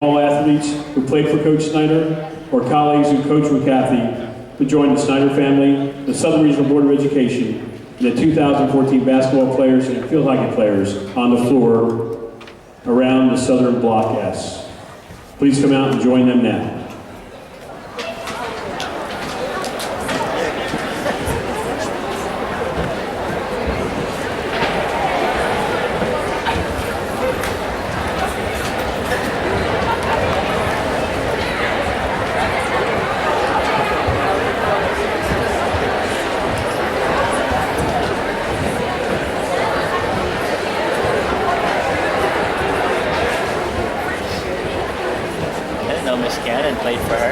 All athletes who played for Coach Snyder or colleagues who coached with Kathy to join the Snyder family, the Southern Regional Board of Education, and the 2014 basketball players and field hockey players on the floor around the Southern Block S. Please come out and join them now. Played for her.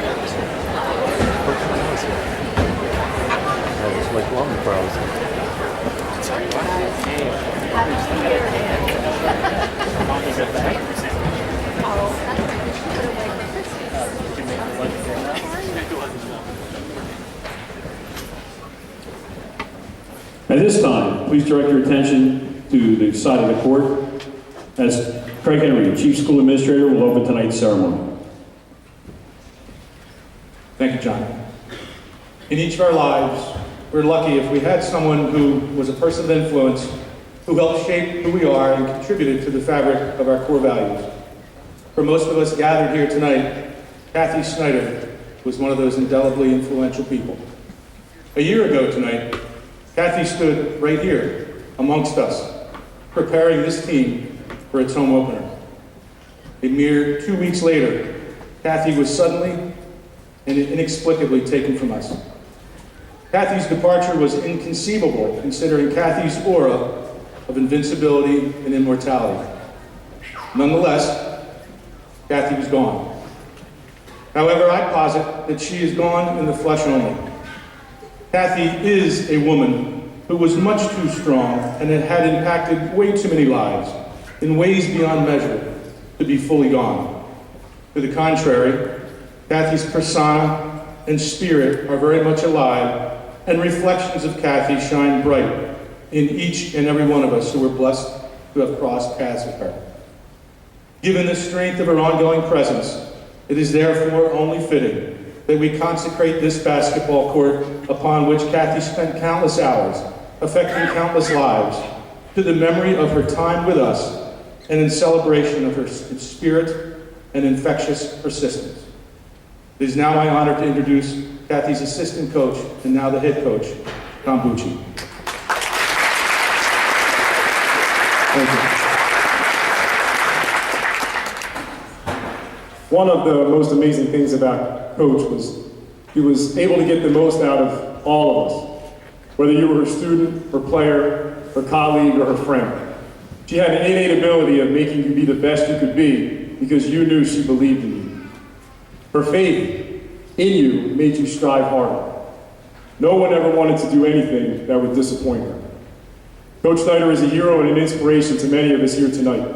At this time, please direct your attention to the side of the court as Craig Henry, Chief School Administrator, will open tonight's ceremony. Thank you, John. In each of our lives, we're lucky if we had someone who was a person of influence, who helped shape who we are and contributed to the fabric of our core values. For most of us gathered here tonight, Kathy Snyder was one of those indelibly influential people. A year ago tonight, Kathy stood right here amongst us, preparing this team for its home opener. A mere 2 weeks later, Kathy was suddenly and inexplicably taken from us. Kathy's departure was inconceivable, considering Kathy's aura of invincibility and immortality. Nonetheless, Kathy was gone. However, I posit that she is gone in the flesh only. Kathy is a woman who was much too strong and had impacted way too many lives in ways beyond measure to be fully gone. To the contrary, Kathy's persona and spirit are very much alive, and reflections of Kathy shine bright in each and every one of us who were blessed to have crossed paths with her. Given the strength of her ongoing presence, it is therefore only fitting that we consecrate this basketball court upon which Kathy spent countless hours, affecting countless lives, to the memory of her time with us and in celebration of her spirit and infectious persistence. It is now my honor to introduce Kathy's assistant coach and now the head coach, Tom Bucci. Thank you. One of the most amazing things about Coach was he was able to get the most out of all of us, whether you were her student, her player, her colleague, or her friend. She had an innate ability of making you be the best you could be because you knew she believed in you. Her faith in you made you strive harder. No one ever wanted to do anything that would disappoint her. Coach Snyder is a hero and an inspiration to many of us here tonight.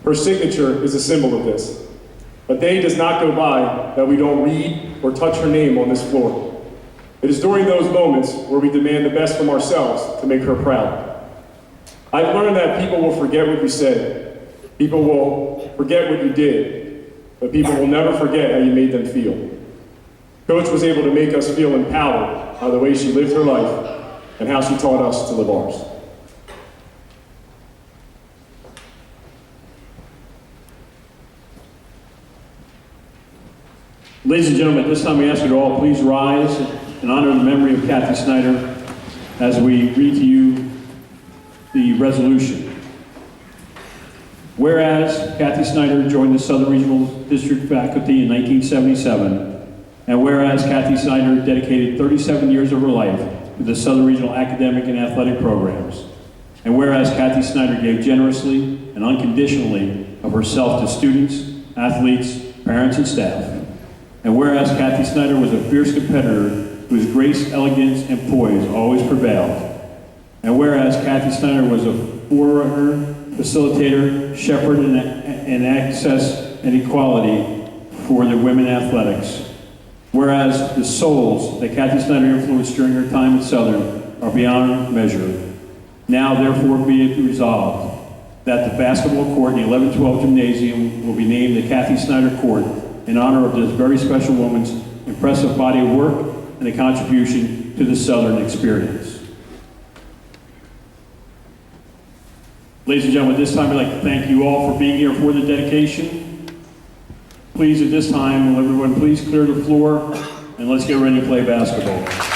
Her signature is a symbol of this. A day does not go by that we don't read or touch her name on this floor. It is during those moments where we demand the best from ourselves to make her proud. I've learned that people will forget what you said. People will forget what you did. But people will never forget how you made them feel. Coach was able to make us feel empowered by the way she lived her life and how she taught us to live ours. Ladies and gentlemen, at this time we ask you to all please rise and honor the memory of Kathy Snyder as we read to you the resolution. Whereas Kathy Snyder joined the Southern Regional District faculty in 1977, and whereas Kathy Snyder dedicated 37 years of her life to the Southern Regional academic and athletic programs, and whereas Kathy Snyder gave generously and unconditionally of herself to students, athletes, parents, and staff, and whereas Kathy Snyder was a fierce competitor whose grace, elegance, and poise always prevailed, and whereas Kathy Snyder was a forerunner, facilitator, shepherd, and access and equality for the women athletics. Whereas the souls that Kathy Snyder influenced during her time at Southern are beyond measure. Now, therefore, be it resolved that the basketball court in the 11-12 gymnasium will be named the Kathy Snyder Court in honor of this very special woman's impressive body of work and a contribution to the Southern experience. Ladies and gentlemen, at this time I'd like to thank you all for being here for the dedication. Please, at this time, will everyone please clear the floor and let's get ready to play basketball.